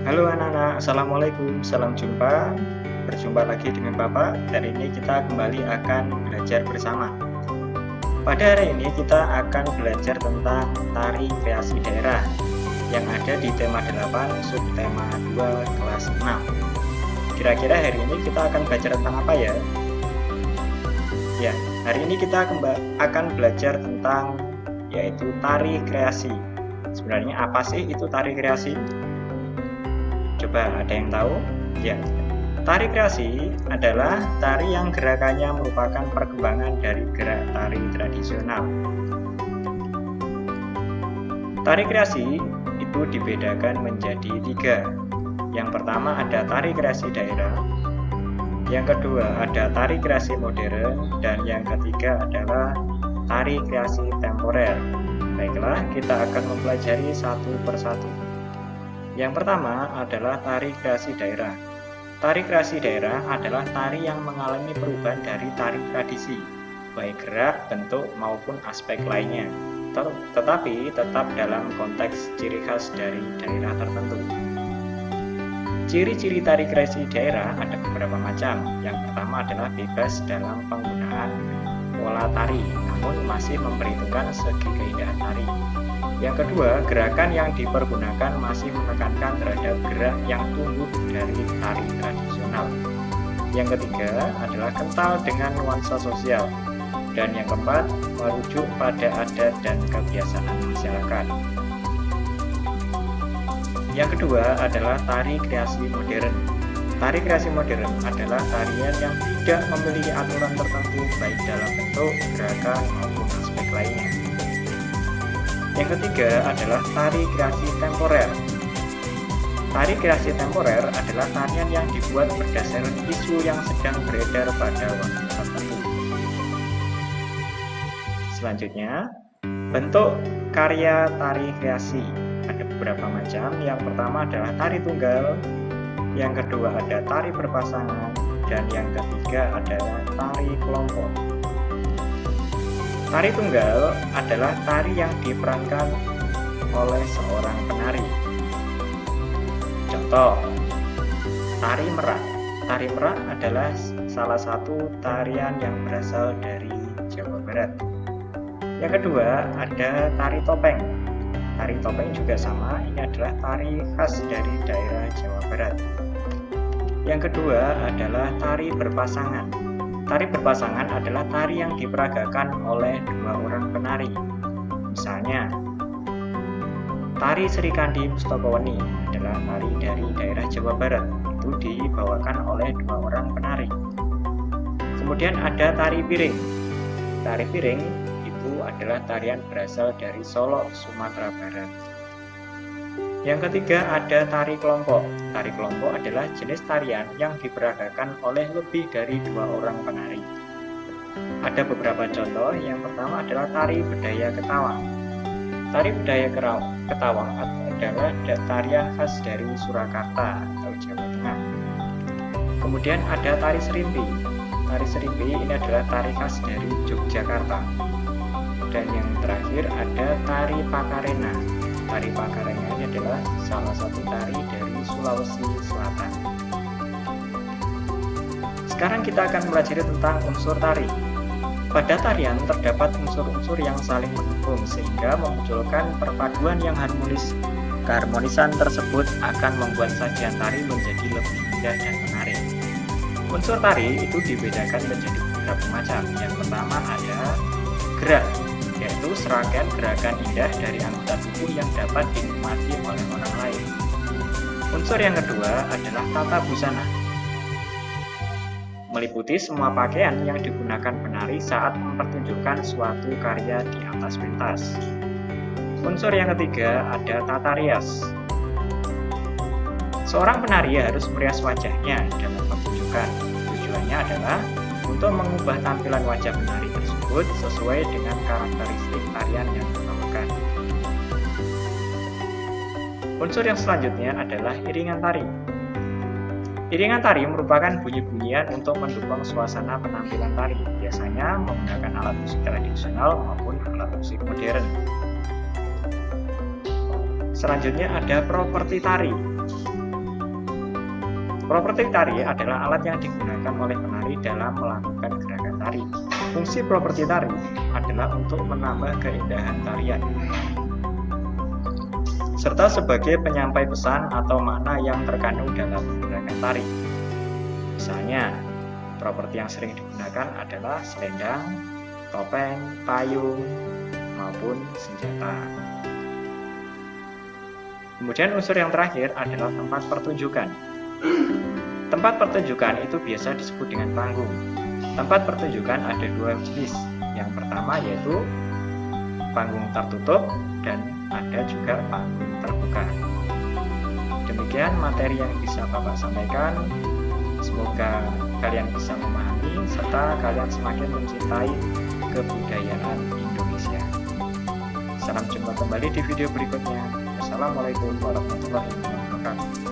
Halo anak-anak, Assalamualaikum, salam jumpa. Berjumpa lagi dengan Bapak. Hari ini kita kembali akan belajar bersama. Pada hari ini kita akan belajar tentang tari kreasi daerah yang ada di tema 8, subtema 2, kelas 6. Kira-kira hari ini kita akan belajar tentang apa ya? Ya, hari ini kita akan belajar tentang yaitu tari kreasi. Sebenarnya apa sih itu tari kreasi? Coba ada yang tahu? Ya, tari kreasi adalah tari yang gerakannya merupakan perkembangan dari gerak tari tradisional. Tari kreasi itu dibedakan menjadi 3. Yang pertama ada tari kreasi daerah, yang kedua ada tari kreasi modern, dan yang ketiga adalah tari kreasi temporer. Baiklah, kita akan mempelajari satu persatu. Yang pertama adalah tari kreasi daerah. Tari kreasi daerah adalah tari yang mengalami perubahan dari tari tradisi, baik gerak, bentuk, maupun aspek lainnya, tetapi tetap dalam konteks ciri khas dari daerah tertentu. Ciri-ciri tari kreasi daerah ada beberapa macam. Yang pertama adalah bebas dalam penggunaan pola tari, namun masih memperhitungkan segi keindahan tari. Yang kedua, gerakan yang dipergunakan masih menekankan terhadap gerak yang tumbuh dari tari tradisional. Yang ketiga adalah kental dengan nuansa sosial. Dan yang keempat, merujuk pada adat dan kebiasaan masyarakat. Yang kedua adalah tari kreasi modern. Tari kreasi modern adalah tarian yang tidak memiliki aturan tertentu baik dalam bentuk, gerakan, maupun aspek lainnya. Yang ketiga adalah tari kreasi temporer. Tari kreasi temporer adalah tarian yang dibuat berdasarkan isu yang sedang beredar pada waktu tertentu. Selanjutnya, bentuk karya tari kreasi ada beberapa macam. Yang pertama adalah tari tunggal, yang kedua ada tari berpasangan, dan yang ketiga adalah tari kelompok. Tari tunggal adalah tari yang diperankan oleh seorang penari. Contoh, tari merak. Tari merak adalah salah satu tarian yang berasal dari Jawa Barat. Yang kedua ada tari topeng. Tari topeng juga sama, ini adalah tari khas dari daerah Jawa Barat. Yang kedua adalah tari berpasangan. Tari berpasangan adalah tari yang diperagakan oleh 2 orang penari. Misalnya, tari Serikandi Mustokoweni adalah tari dari daerah Jawa Barat. Itu dibawakan oleh 2 orang penari. Kemudian ada tari piring. Tari piring itu adalah tarian berasal dari Solok, Sumatera Barat. Yang ketiga ada tari kelompok. Tari kelompok adalah jenis tarian yang diperagakan oleh lebih dari 2 orang penari. Ada beberapa contoh. Yang pertama adalah tari Bedaya Ketawang. Tari Bedaya Ketawang adalah tarian khas dari Surakarta atau Jawa Tengah. Kemudian ada tari Serimpi. Tari Serimpi ini adalah tari khas dari Yogyakarta. Dan yang terakhir ada tari Pakarena. Tari Pakarena ini adalah salah satu tari dari Sulawesi Selatan. Sekarang kita akan belajar tentang unsur tari. Pada tarian terdapat unsur-unsur yang saling mendukung sehingga memunculkan perpaduan yang harmonis. Keharmonisan tersebut akan membuat sajian tari menjadi lebih indah dan menarik. Unsur tari itu dibedakan menjadi beberapa macam. Yang pertama ada gerak, yaitu serangkaian gerakan indah dari anggota tubuh yang dapat dinikmati oleh orang lain. Unsur yang kedua adalah tata busana, meliputi semua pakaian yang digunakan penari saat mempertunjukkan suatu karya di atas pentas. Unsur yang ketiga ada tata rias. Seorang penari harus merias wajahnya dalam pertunjukan. Tujuannya adalah untuk mengubah tampilan wajah penari tersebut sesuai dengan karakteristik tarian yang dibawakan. Unsur yang selanjutnya adalah iringan tari. Iringan tari merupakan bunyi-bunyian untuk mendukung suasana penampilan tari, biasanya menggunakan alat musik tradisional maupun alat musik modern. Selanjutnya ada properti tari. Properti tari adalah alat yang digunakan oleh penari dalam melakukan gerakan tari. Fungsi properti tari adalah untuk menambah keindahan tarian, serta sebagai penyampai pesan atau makna yang terkandung dalam gerakan tari. Misalnya, properti yang sering digunakan adalah selendang, topeng, payung, maupun senjata. Kemudian unsur yang terakhir adalah tempat pertunjukan. Tempat pertunjukan itu biasa disebut dengan panggung. Tempat pertunjukan ada dua jenis. Yang pertama yaitu panggung tertutup dan ada juga panggung terbuka. Demikian materi yang bisa Bapak sampaikan. Semoga kalian bisa memahami serta kalian semakin mencintai kebudayaan Indonesia. Salam jumpa kembali di video berikutnya. Assalamualaikum warahmatullahi wabarakatuh.